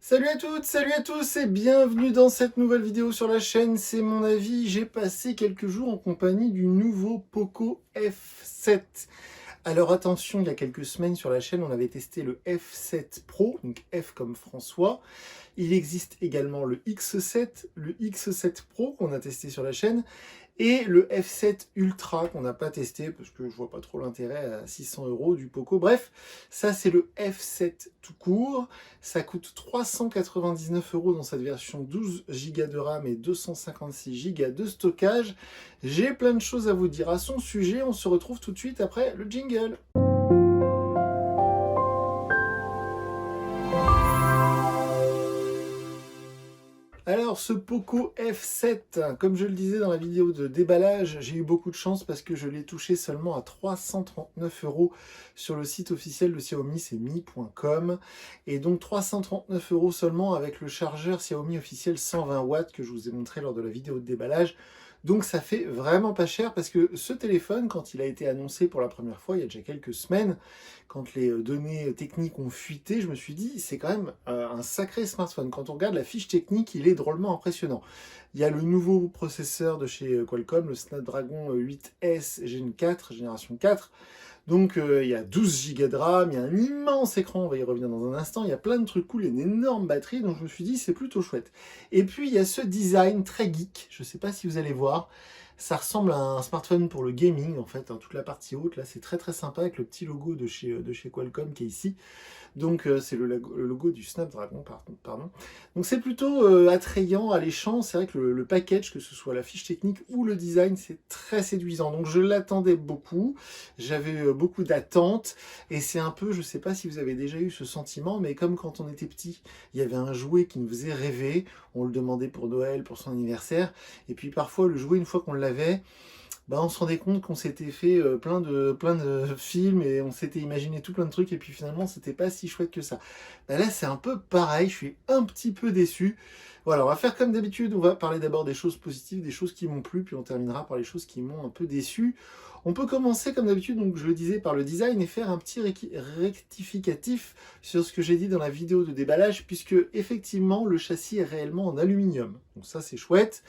Salut à toutes, salut à tous et bienvenue dans cette nouvelle vidéo sur la chaîne. C'est mon avis, j'ai passé quelques jours en compagnie du nouveau Poco F7. Alors attention, il y a quelques semaines sur la chaîne, on avait testé le F7 Pro, donc F comme François. Il existe également le X7, le X7 Pro qu'on a testé sur la chaîne, et le F7 Ultra qu'on n'a pas testé parce que je vois pas trop l'intérêt à 600 € du Poco. Bref, ça c'est le F7 tout court. Ça coûte 399 € dans cette version 12 Go de RAM et 256 Go de stockage. J'ai plein de choses à vous dire à son sujet. On se retrouve tout de suite après le jingle. Alors ce Poco F7, comme je le disais dans la vidéo de déballage, j'ai eu beaucoup de chance parce que je l'ai touché seulement à 339 € sur le site officiel de Xiaomi, c'est mi.com. Et donc 339 € seulement avec le chargeur Xiaomi officiel 120 watts que je vous ai montré lors de la vidéo de déballage. Donc ça fait vraiment pas cher parce que ce téléphone, quand il a été annoncé pour la première fois il y a déjà quelques semaines, quand les données techniques ont fuité, je me suis dit c'est quand même un sacré smartphone. Quand on regarde la fiche technique, il est drôlement impressionnant. Il y a le nouveau processeur de chez Qualcomm, le Snapdragon 8S Gen 4, génération 4. Donc il y a 12 Go de RAM, il y a un immense écran, on va y revenir dans un instant, il y a plein de trucs cool, il y a une énorme batterie, donc je me suis dit c'est plutôt chouette. Et puis il y a ce design très geek, je ne sais pas si vous allez voir, ça ressemble à un smartphone pour le gaming en fait, hein, toute la partie haute là c'est très très sympa avec le petit logo de chez Qualcomm qui est ici. Donc c'est le logo du Snapdragon, pardon. Donc c'est plutôt attrayant, alléchant. C'est vrai que le package, que ce soit la fiche technique ou le design, c'est très séduisant. Donc je l'attendais beaucoup, j'avais beaucoup d'attentes, et c'est un peu, je ne sais pas si vous avez déjà eu ce sentiment, mais comme quand on était petit, il y avait un jouet qui nous faisait rêver, on le demandait pour Noël, pour son anniversaire, et puis parfois le jouet, une fois qu'on l'avait, bah, on se rendait compte qu'on s'était fait plein de films et on s'était imaginé tout plein de trucs et puis finalement c'était pas si chouette que ça. Bah, là c'est un peu pareil, je suis un petit peu déçu. Voilà, on va faire comme d'habitude, on va parler d'abord des choses positives, des choses qui m'ont plu, puis on terminera par les choses qui m'ont un peu déçu. On peut commencer comme d'habitude, donc je le disais, par le design et faire un petit rectificatif sur ce que j'ai dit dans la vidéo de déballage, puisque effectivement le châssis est réellement en aluminium. Donc ça c'est chouette.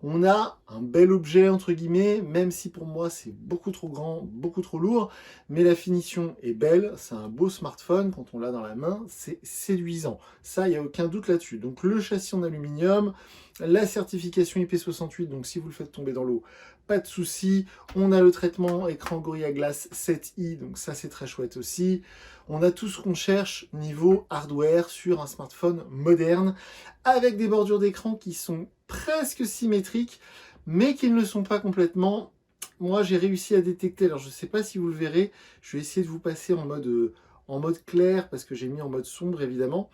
On a un bel objet entre guillemets, même si pour moi c'est beaucoup trop grand, beaucoup trop lourd, mais la finition est belle, c'est un beau smartphone, quand on l'a dans la main, c'est séduisant. Ça, il n'y a aucun doute là-dessus. Donc le châssis en aluminium, la certification IP68, donc si vous le faites tomber dans l'eau, pas de souci. On a le traitement écran Gorilla Glass 7i, donc ça c'est très chouette aussi. On a tout ce qu'on cherche niveau hardware sur un smartphone moderne, avec des bordures d'écran qui sont presque symétriques, mais qui ne le sont pas complètement. Moi, j'ai réussi à détecter, alors je ne sais pas si vous le verrez, je vais essayer de vous passer en mode clair, parce que j'ai mis en mode sombre, évidemment,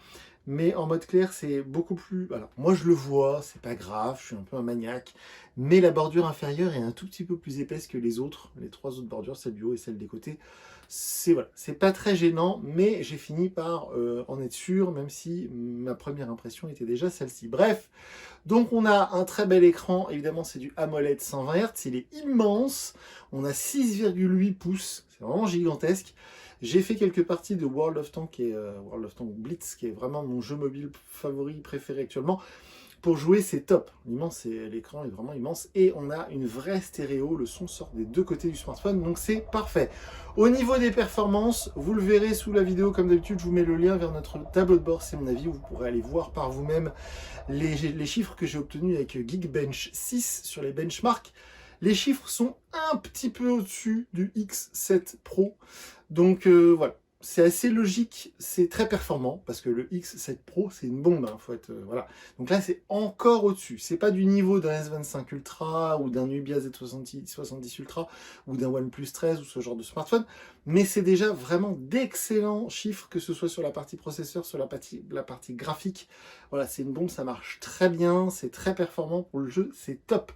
mais en mode clair, c'est beaucoup plus... Alors, moi, je le vois, c'est pas grave, je suis un peu un maniaque, mais la bordure inférieure est un tout petit peu plus épaisse que les autres, les trois autres bordures, celle du haut et celle des côtés. C'est voilà, c'est pas très gênant, mais j'ai fini par en être sûr, même si ma première impression était déjà celle-ci. Bref, donc on a un très bel écran, évidemment c'est du AMOLED 120 Hz, il est immense, on a 6,8 pouces, c'est vraiment gigantesque. J'ai fait quelques parties de World of Tanks, World of Tanks Blitz, qui est vraiment mon jeu mobile favori, préféré actuellement. Pour jouer, c'est top. L'immense, l'écran est vraiment immense. Et on a une vraie stéréo. Le son sort des deux côtés du smartphone. Donc c'est parfait. Au niveau des performances, vous le verrez sous la vidéo. Comme d'habitude, je vous mets le lien vers notre tableau de bord. C'est mon avis. Vous pourrez aller voir par vous-même les chiffres que j'ai obtenus avec Geekbench 6 sur les benchmarks. Les chiffres sont un petit peu au-dessus du X7 Pro. Donc voilà. C'est assez logique, c'est très performant, parce que le X7 Pro, c'est une bombe, hein, faut être, voilà. Donc là, c'est encore au-dessus. C'est pas du niveau d'un S25 Ultra, ou d'un Nubia Z70 Ultra, ou d'un OnePlus 13, ou ce genre de smartphone, mais c'est déjà vraiment d'excellents chiffres, que ce soit sur la partie processeur, sur la partie graphique. Voilà, c'est une bombe, ça marche très bien, c'est très performant pour le jeu, c'est top.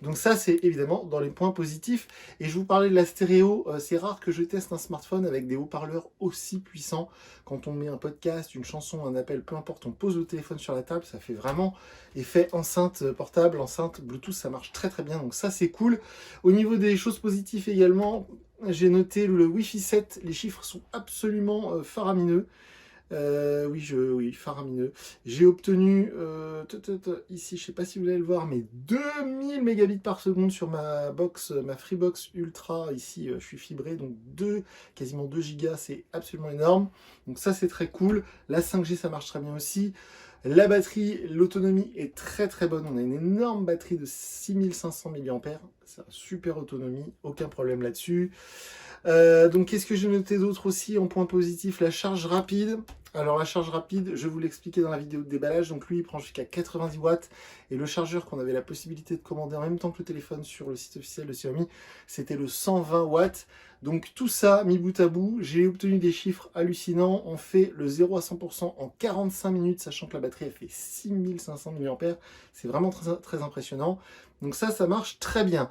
Donc ça, c'est évidemment dans les points positifs. Et je vous parlais de la stéréo, c'est rare que je teste un smartphone avec des haut-parleurs aussi puissants. Quand on met un podcast, une chanson, un appel, peu importe, on pose le téléphone sur la table, ça fait vraiment effet enceinte portable, enceinte Bluetooth, ça marche très très bien, donc ça c'est cool. Au niveau des choses positives également, j'ai noté le Wi-Fi 7, les chiffres sont absolument faramineux. Oui, faramineux. J'ai obtenu, ici, je sais pas si vous allez le voir, mais 2000 mégabits par seconde sur ma box, ma Freebox Ultra. Ici, je suis fibré, donc quasiment 2 gigas, c'est absolument énorme. Donc ça, c'est très cool. La 5G, ça marche très bien aussi. La batterie, l'autonomie est très très bonne. On a une énorme batterie de 6500 mAh. C'est une super autonomie, aucun problème là-dessus. Donc qu'est-ce que j'ai noté d'autre aussi en point positif? La charge rapide. Alors la charge rapide, je vous l'expliquais dans la vidéo de déballage, donc lui il prend jusqu'à 90 watts, et le chargeur qu'on avait la possibilité de commander en même temps que le téléphone sur le site officiel de Xiaomi, c'était le 120 watts. Donc tout ça, mis bout à bout, j'ai obtenu des chiffres hallucinants. On fait le 0 à 100% en 45 minutes, sachant que la batterie elle fait 6500 mAh, c'est vraiment très, très impressionnant. Donc ça marche très bien.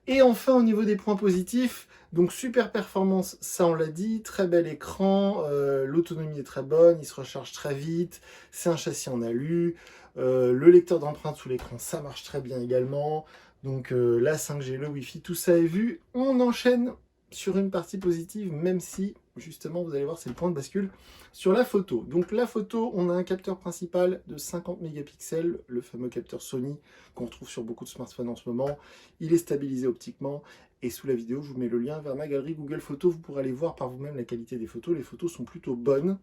Et enfin, au niveau des points positifs, donc super performance, ça on l'a dit, très bel écran, l'autonomie est très bonne, il se recharge très vite, c'est un châssis en alu, le lecteur d'empreintes sous l'écran, ça marche très bien également, donc la 5G, le Wi-Fi, tout ça est vu. On enchaîne sur une partie positive, même si, justement, vous allez voir, c'est le point de bascule, sur la photo. Donc la photo, on a un capteur principal de 50 mégapixels, le fameux capteur Sony qu'on retrouve sur beaucoup de smartphones en ce moment. Il est stabilisé optiquement, et sous la vidéo, je vous mets le lien vers ma galerie Google Photos, vous pourrez aller voir par vous-même la qualité des photos. Les photos sont plutôt bonnes.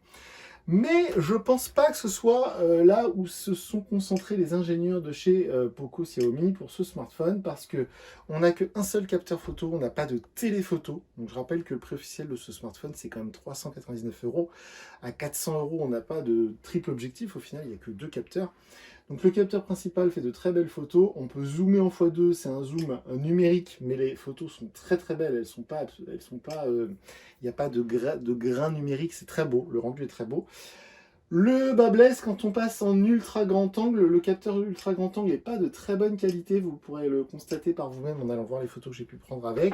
Mais je pense pas que ce soit là où se sont concentrés les ingénieurs de chez Poco Xiaomi pour ce smartphone, parce que on n'a qu'un seul capteur photo, on n'a pas de téléphoto. Donc je rappelle que le prix officiel de ce smartphone c'est quand même 399 €. À 400 €, on n'a pas de triple objectif, au final il n'y a que 2 capteurs. Donc le capteur principal fait de très belles photos, on peut zoomer en x2, c'est un zoom numérique, mais les photos sont très très belles, il n'y a pas de grain numérique, c'est très beau, le rendu est très beau. Le bas blesse, quand on passe en ultra grand angle, le capteur ultra grand angle n'est pas de très bonne qualité, vous pourrez le constater par vous-même en allant voir les photos que j'ai pu prendre avec.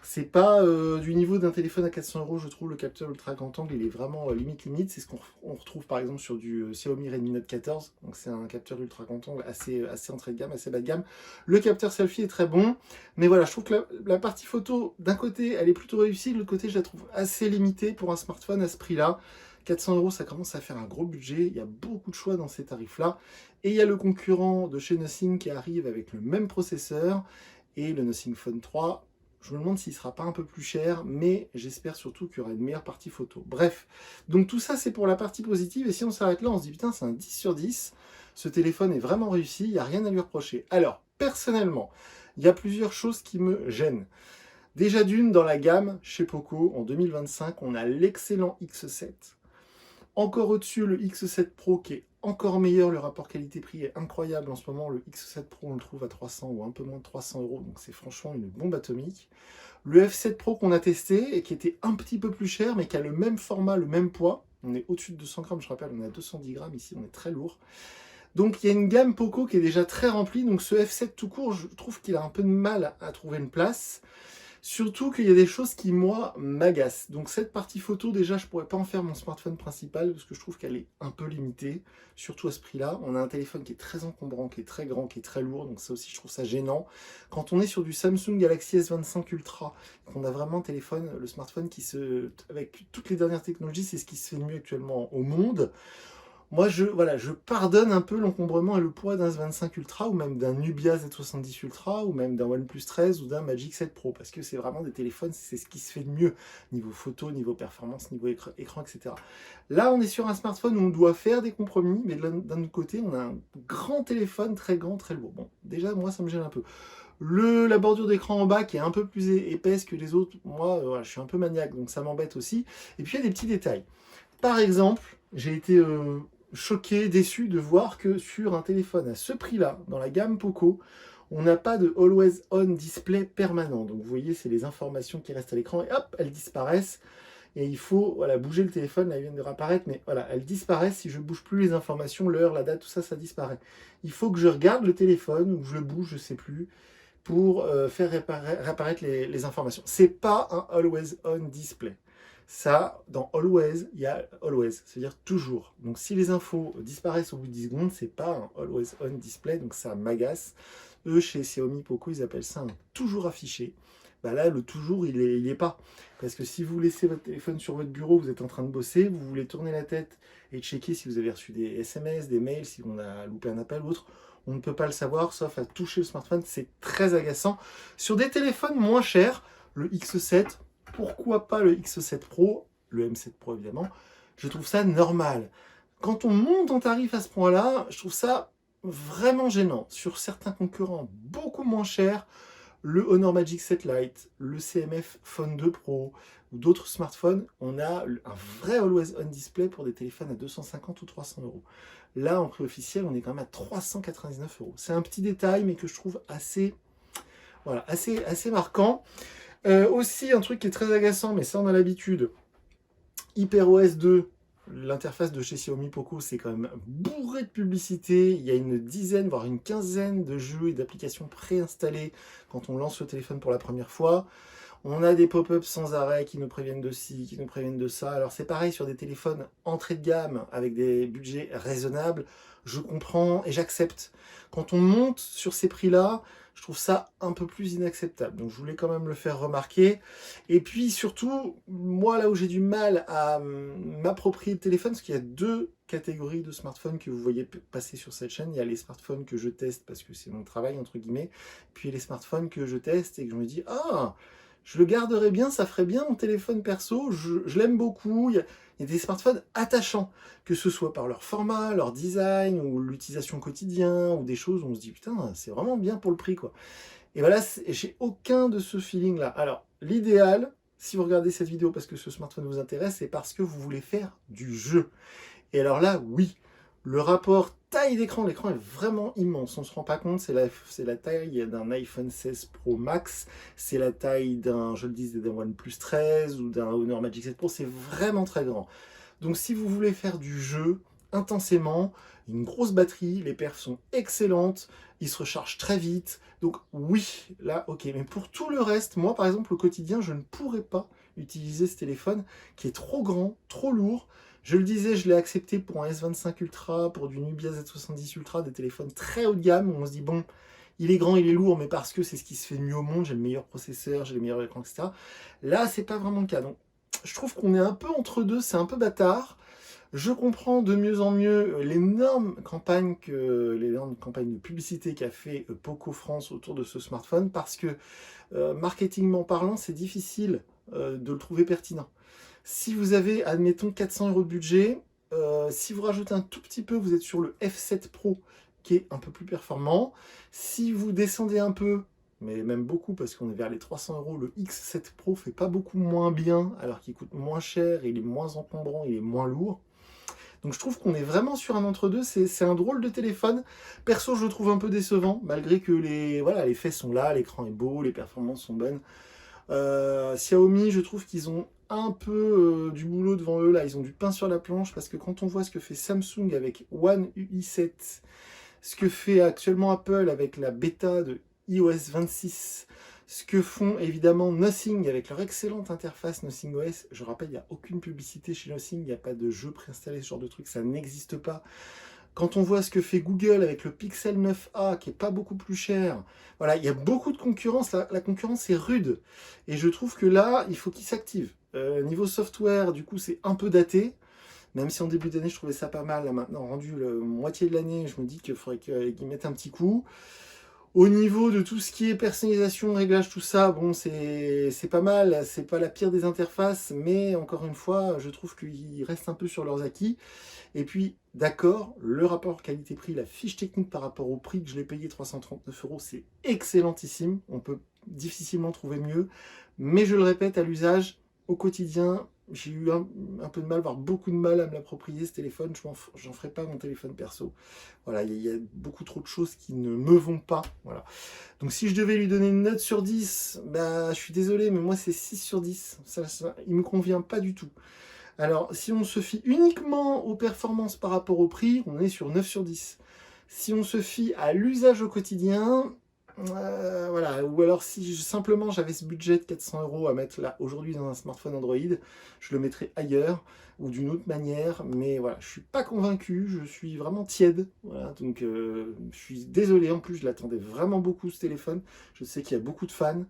C'est pas du niveau d'un téléphone à 400 €, je trouve le capteur ultra grand angle, il est vraiment limite. C'est ce qu'on retrouve par exemple sur du Xiaomi Redmi Note 14, donc c'est un capteur ultra grand angle assez entrée de gamme, assez bas de gamme. Le capteur selfie est très bon, mais voilà, je trouve que la partie photo, d'un côté, elle est plutôt réussie, de l'autre côté, je la trouve assez limitée pour un smartphone à ce prix-là. 400 €, ça commence à faire un gros budget, il y a beaucoup de choix dans ces tarifs-là. Et il y a le concurrent de chez Nothing qui arrive avec le même processeur, et le Nothing Phone 3, je me demande s'il ne sera pas un peu plus cher, mais j'espère surtout qu'il y aura une meilleure partie photo. Bref, donc tout ça c'est pour la partie positive, et si on s'arrête là, on se dit putain c'est un 10 sur 10, ce téléphone est vraiment réussi, il n'y a rien à lui reprocher. Alors, personnellement, il y a plusieurs choses qui me gênent. Déjà d'une, dans la gamme, chez Poco, en 2025, on a l'excellent X7. Encore au-dessus, le X7 Pro qui est encore meilleur, le rapport qualité-prix est incroyable en ce moment. Le X7 Pro, on le trouve à 300 ou un peu moins de 300 €, donc c'est franchement une bombe atomique. Le F7 Pro qu'on a testé et qui était un petit peu plus cher, mais qui a le même format, le même poids. On est au-dessus de 200 grammes, je rappelle, on est à 210 grammes ici, on est très lourd. Donc il y a une gamme Poco qui est déjà très remplie, donc ce F7 tout court, je trouve qu'il a un peu de mal à trouver une place. Surtout qu'il y a des choses qui, moi, m'agacent. Donc cette partie photo, déjà, je pourrais pas en faire mon smartphone principal parce que je trouve qu'elle est un peu limitée, surtout à ce prix-là. On a un téléphone qui est très encombrant, qui est très grand, qui est très lourd, donc ça aussi, je trouve ça gênant. Quand on est sur du Samsung Galaxy S25 Ultra, qu'on a vraiment un téléphone, le smartphone avec toutes les dernières technologies, c'est ce qui se fait de mieux actuellement au monde. Moi, je pardonne un peu l'encombrement et le poids d'un S25 Ultra, ou même d'un Nubia Z70 Ultra, ou même d'un OnePlus 13 ou d'un Magic 7 Pro, parce que c'est vraiment des téléphones, c'est ce qui se fait de mieux, niveau photo, niveau performance, niveau écran, etc. Là, on est sur un smartphone où on doit faire des compromis, mais d'un autre côté, on a un grand téléphone, très grand, très lourd. Bon, déjà, moi, ça me gêne un peu. La bordure d'écran en bas qui est un peu plus épaisse que les autres, moi, voilà, je suis un peu maniaque, donc ça m'embête aussi. Et puis, il y a des petits détails. Par exemple, j'ai été choqué, déçu de voir que sur un téléphone à ce prix-là, dans la gamme Poco, on n'a pas de Always On Display permanent. Donc vous voyez, c'est les informations qui restent à l'écran et hop, elles disparaissent. Et il faut bouger le téléphone, là ils viennent de réapparaître, mais voilà, elles disparaissent. Si je ne bouge plus les informations, l'heure, la date, tout ça, ça disparaît. Il faut que je regarde le téléphone, ou que je le bouge, je ne sais plus, pour faire réapparaître les informations. C'est pas un Always On Display. Ça, dans Always, il y a Always, c'est-à-dire toujours. Donc si les infos disparaissent au bout de 10 secondes, c'est pas un Always On Display, donc ça m'agace. Eux, chez Xiaomi Poco, ils appellent ça un toujours affiché. bah là, le toujours, il est pas. Parce que si vous laissez votre téléphone sur votre bureau, vous êtes en train de bosser, vous voulez tourner la tête et checker si vous avez reçu des SMS, des mails, si on a loupé un appel ou autre, on ne peut pas le savoir, sauf à toucher le smartphone, c'est très agaçant. Sur des téléphones moins chers, le X7, pourquoi pas le X7 Pro, le M7 Pro évidemment, je trouve ça normal. Quand on monte en tarif à ce point-là, je trouve ça vraiment gênant. Sur certains concurrents beaucoup moins chers, le Honor Magic 7 Lite, le CMF Phone 2 Pro ou d'autres smartphones, on a un vrai Always On Display pour des téléphones à 250 ou 300 euros. Là, en prix officiel, on est quand même à 399 euros. C'est un petit détail, mais que je trouve assez, voilà, assez marquant. Aussi, un truc qui est très agaçant, mais ça on a l'habitude, HyperOS 2, l'interface de chez Xiaomi Poco, c'est quand même bourré de publicité. Il y a une dizaine, voire une quinzaine de jeux et d'applications préinstallées quand on lance le téléphone pour la première fois. On a des pop-ups sans arrêt qui nous préviennent de ci, qui nous préviennent de ça. Alors c'est pareil sur des téléphones entrée de gamme avec des budgets raisonnables. Je comprends et j'accepte. Quand on monte sur ces prix-là, je trouve ça un peu plus inacceptable. Donc je voulais quand même le faire remarquer. Et puis surtout, moi là où j'ai du mal à m'approprier le téléphone, parce qu'il y a deux catégories de smartphones que vous voyez passer sur cette chaîne. Il y a les smartphones que je teste parce que c'est mon travail, entre guillemets. Puis les smartphones que je teste et que je me dis, ah, je le garderais bien, ça ferait bien mon téléphone perso, je l'aime beaucoup. Il y a des smartphones attachants, que ce soit par leur format, leur design, ou l'utilisation quotidienne, ou des choses où on se dit, putain, c'est vraiment bien pour le prix, quoi. Et voilà, j'ai aucun de ce feeling-là. Alors, l'idéal, si vous regardez cette vidéo parce que ce smartphone vous intéresse, c'est parce que vous voulez faire du jeu. Et alors là, oui, le rapport taille d'écran, l'écran est vraiment immense, on ne se rend pas compte, c'est la taille d'un iPhone 16 Pro Max, c'est la taille d'un, je le disais, d'un OnePlus 13 ou d'un Honor Magic 7 Pro, c'est vraiment très grand. Donc si vous voulez faire du jeu intensément, une grosse batterie, les perfs sont excellentes, ils se rechargent très vite, donc oui, là ok, mais pour tout le reste, moi par exemple au quotidien, je ne pourrais pas utiliser ce téléphone qui est trop grand, trop lourd. Je le disais, je l'ai accepté pour un S25 Ultra, pour du Nubia Z70 Ultra, des téléphones très haut de gamme, où on se dit, bon, il est grand, il est lourd, mais parce que c'est ce qui se fait de mieux au monde, j'ai le meilleur processeur, j'ai les meilleurs écrans, etc. Là, c'est pas vraiment le cas. Donc, je trouve qu'on est un peu entre deux, c'est un peu bâtard. Je comprends de mieux en mieux l'énorme campagne de publicité qu'a fait Poco France autour de ce smartphone, parce que, marketingment parlant, c'est difficile de le trouver pertinent. Si vous avez, admettons, 400 euros de budget, si vous rajoutez un tout petit peu, vous êtes sur le F7 Pro, qui est un peu plus performant. Si vous descendez un peu, mais même beaucoup, parce qu'on est vers les 300 euros, le X7 Pro fait pas beaucoup moins bien, alors qu'il coûte moins cher, il est moins encombrant, il est moins lourd. Donc je trouve qu'on est vraiment sur un entre-deux, c'est un drôle de téléphone. Perso, je le trouve un peu décevant, malgré que les faits sont là, l'écran est beau, les performances sont bonnes. Xiaomi, je trouve qu'ils ont un peu du boulot devant eux, là, ils ont du pain sur la planche, parce que quand on voit ce que fait Samsung avec One UI7, ce que fait actuellement Apple avec la bêta de iOS 26, ce que font évidemment Nothing avec leur excellente interface Nothing OS, je rappelle, il n'y a aucune publicité chez Nothing, il n'y a pas de jeu préinstallé, ce genre de truc, ça n'existe pas. Quand on voit ce que fait Google avec le Pixel 9a, qui est pas beaucoup plus cher, voilà, il y a beaucoup de concurrence, la concurrence est rude. Et je trouve que là, il faut qu'il s'active. Niveau software, du coup, c'est un peu daté. Même si en début d'année, je trouvais ça pas mal. Là, maintenant, rendu la moitié de l'année, je me dis qu'il faudrait qu'ils mettent un petit coup. Au niveau de tout ce qui est personnalisation, réglage, tout ça, bon, c'est pas mal, c'est pas la pire des interfaces, mais encore une fois, je trouve qu'ils restent un peu sur leurs acquis. Et puis, d'accord, le rapport qualité-prix, la fiche technique par rapport au prix que je l'ai payé, 339 euros, c'est excellentissime. On peut difficilement trouver mieux. Mais je le répète, à l'usage, au quotidien, j'ai eu un peu de mal, voire beaucoup de mal à me l'approprier, ce téléphone. J'en ferai pas mon téléphone perso. Voilà, il y a beaucoup trop de choses qui ne me vont pas. Voilà. Donc si je devais lui donner une note sur 10, bah, je suis désolé, mais moi c'est 6 sur 10. Il me convient pas du tout. Alors, si on se fie uniquement aux performances par rapport au prix, on est sur 9 sur 10. Si on se fie à l'usage au quotidien, voilà, ou alors si simplement j'avais ce budget de 400 euros à mettre là aujourd'hui dans un smartphone Android, je le mettrais ailleurs ou d'une autre manière, mais voilà, je suis pas convaincu, je suis vraiment tiède, voilà, donc je suis désolé, en plus je l'attendais vraiment beaucoup ce téléphone, je sais qu'il y a beaucoup de fans,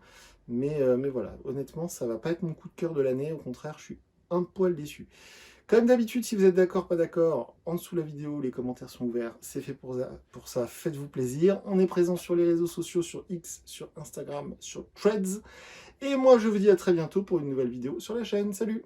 Mais voilà, honnêtement, ça va pas être mon coup de cœur de l'année. Au contraire, je suis un poil déçu. Comme d'habitude, si vous êtes d'accord, pas d'accord, en dessous de la vidéo, les commentaires sont ouverts. C'est fait pour ça. Faites-vous plaisir. On est présent sur les réseaux sociaux, sur X, sur Instagram, sur Threads. Et moi, je vous dis à très bientôt pour une nouvelle vidéo sur la chaîne. Salut!